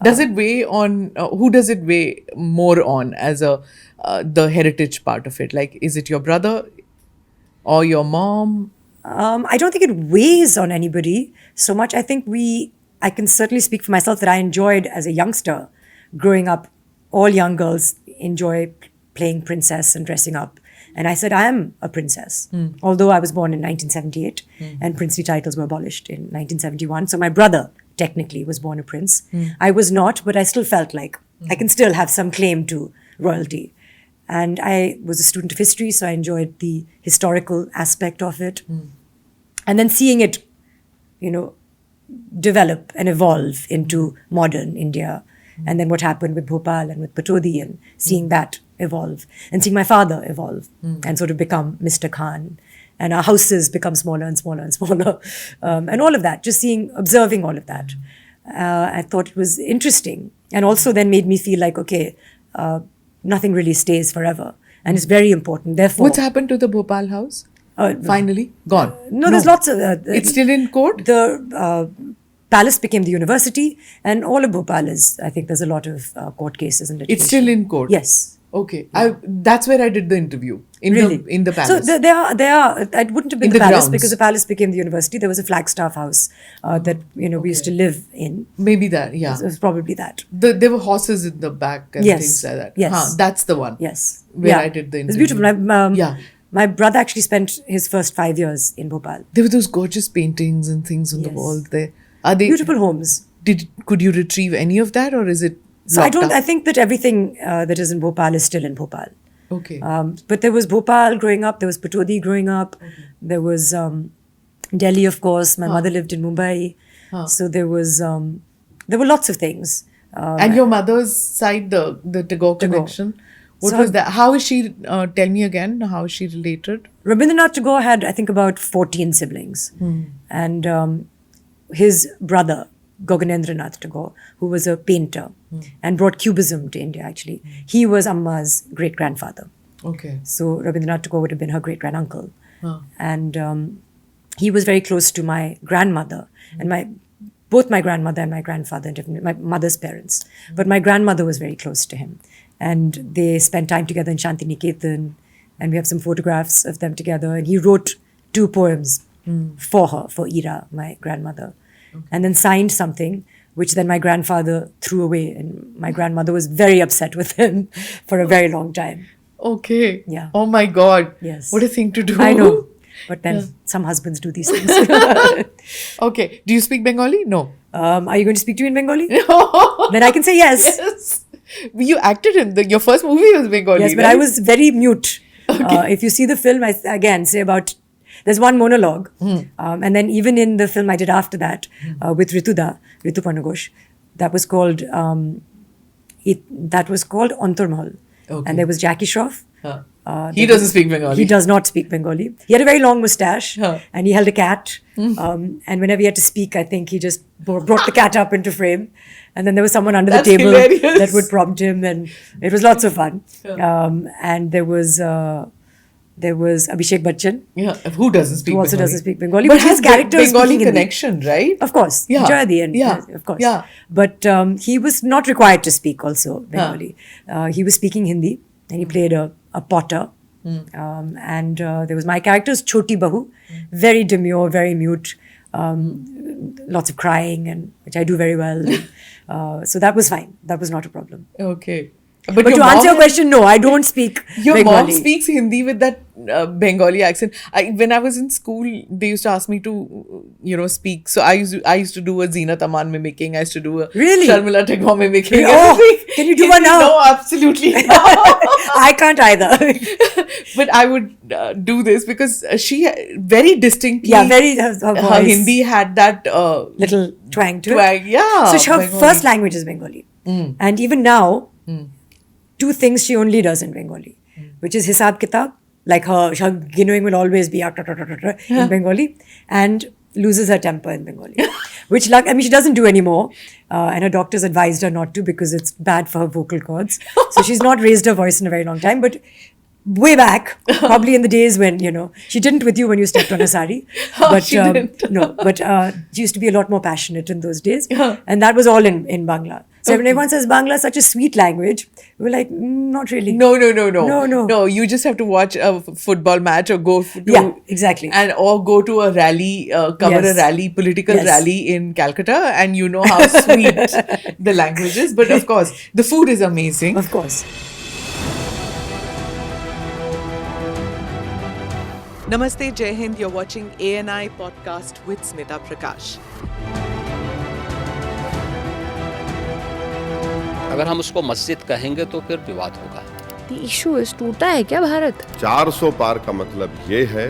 Does it weigh on, who does it weigh more on as the heritage part of it? Like, is it your brother or your mom? I don't think it weighs on anybody so much. I think I can certainly speak for myself that I enjoyed as a youngster growing up. All young girls enjoy playing princess and dressing up. And I said, I am a princess. Although I was born in 1978 and princely titles were abolished in 1971. So my brother technically was born a prince. I was not, but I still felt like I can still have some claim to royalty. And I was a student of history, so I enjoyed the historical aspect of it. And then seeing it, develop and evolve into modern India. And then what happened with Bhopal and with Patodi, and seeing that evolve. And seeing my father evolve and sort of become Mr. Khan. And our houses become smaller and smaller and smaller. And all of that, just observing all of that. I thought it was interesting. And also then made me feel like, okay, nothing really stays forever. And it's very important. Therefore, what's happened to the Bhopal house? Finally? Gone? No, there's lots of... it's still in court? The palace became the university, and all of Bhopal is, I think there's a lot of court cases and litigation. It's still in court? Yes. Okay. That's where I did the interview. In the palace. So they are. It wouldn't have been the palace grounds. Because the palace became the university. There was a Flagstaff house that we used to live in. Maybe that. Yeah. It was probably that. There were horses in the back and things like that. Yes. That's the one. Yes. Where I did the interview. It's beautiful. My brother actually spent his first 5 years in Bhopal. There were those gorgeous paintings and things on the wall there. Are they beautiful homes? Could you retrieve any of that, or is it? So I think that everything that is in Bhopal is still in Bhopal. Okay. But there was Bhopal growing up. There was Patodi growing up. Okay. There was Delhi, of course. My mother lived in Mumbai. So there were lots of things. And your mother's side, the Tagore connection. What was that? How is she? Tell me again. How is she related? Rabindranath Tagore had, I think, about 14 siblings, and his brother, Gaganendranath Tagore, who was a painter and brought Cubism to India, actually. He was Amma's great-grandfather. Okay. So Rabindranath Tagore would have been her great-granduncle. And he was very close to my grandmother, and both my grandmother and my grandfather, my mother's parents. But my grandmother was very close to him. And they spent time together in Shantiniketan, and we have some photographs of them together. And he wrote 2 poems for her, for Ira, my grandmother. And then signed something, which then my grandfather threw away. And my grandmother was very upset with him for a very long time. Okay. Yeah. Oh my God. Yes. What a thing to do. I know. But then some husbands do these things. Okay. Do you speak Bengali? No. Are you going to speak to me in Bengali? No. Then I can say yes. Yes. You acted in your first movie was Bengali. Yes, but right? I was very mute. Okay. If you see the film, I again say about... There's one monologue, and then even in the film I did after that with Ritu Panagosh, that was called Antarmahal, and there was Jackie Shroff. He doesn't speak Bengali. He does not speak Bengali. He had a very long mustache, and he held a cat. And whenever he had to speak, I think he just brought the cat up into frame. And then there was someone under the table that would prompt him, and it was lots of fun. And there was Abhishek Bachchan. Yeah, who doesn't speak Bengali? Who also doesn't speak Bengali. But his character is Bengali speaking connection, Hindi. right? Of course. Yeah. Jayadi and of course. Yeah. But he was not required to speak also Bengali. He was speaking Hindi, and he played a potter. And there was my character, Choti Bahu, very demure, very mute, lots of crying, and which I do very well. So that was fine. That was not a problem. Okay. But to answer your question, no, I don't speak Your Bengali. mom speaks Hindi with that Bengali accent. When I was in school, they used to ask me to, speak. So I used to do a Zeenat Aman mimicking. I used to do a Sharmila Tagore mimicking. Oh, can you do one now? No, absolutely not. I can't either. But I would do this because she very distinctly. Yeah, very. Her Hindi had that little twang to it. Yeah. So her first language is Bengali, and even now. 2 things she only does in Bengali, which is Hisab Kitab, like her Ginoing will always be in Bengali, and loses her temper in Bengali, which she doesn't do anymore, and her doctors advised her not to because it's bad for her vocal cords. So she's not raised her voice in a very long time, but way back, probably in the days when, she didn't with you when you stepped on a sari. But she didn't. No, but she used to be a lot more passionate in those days. And that was all in Bangla. So when everyone says Bangla is such a sweet language, we're like, not really. No. No. You just have to watch a football match or go to Yeah, exactly. or go to a rally, cover Yes. a rally, political Yes. rally in Calcutta, and you know how sweet the language is. But of course, the food is amazing. Of course. Namaste, Jai Hind. You're watching ANI podcast with Smita Prakash. अगर हम उसको मस्जिद कहेंगे तो फिर विवाद होगा। The issue is टूटा है क्या भारत? 400 पार का मतलब ये है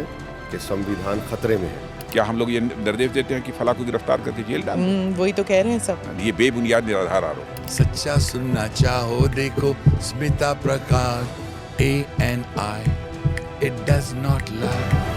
कि संविधान खतरे में है। क्या हम लोग ये निर्देश देते हैं कि फला को गिरफ्तार करके जेल डाल दें? वही तो कह रहे हैं सब। ये बेबुनियाद निराधार आरोप। सच्चा सुनना चाहो देखो स्मिता प्रकाश ANI, it does not lie।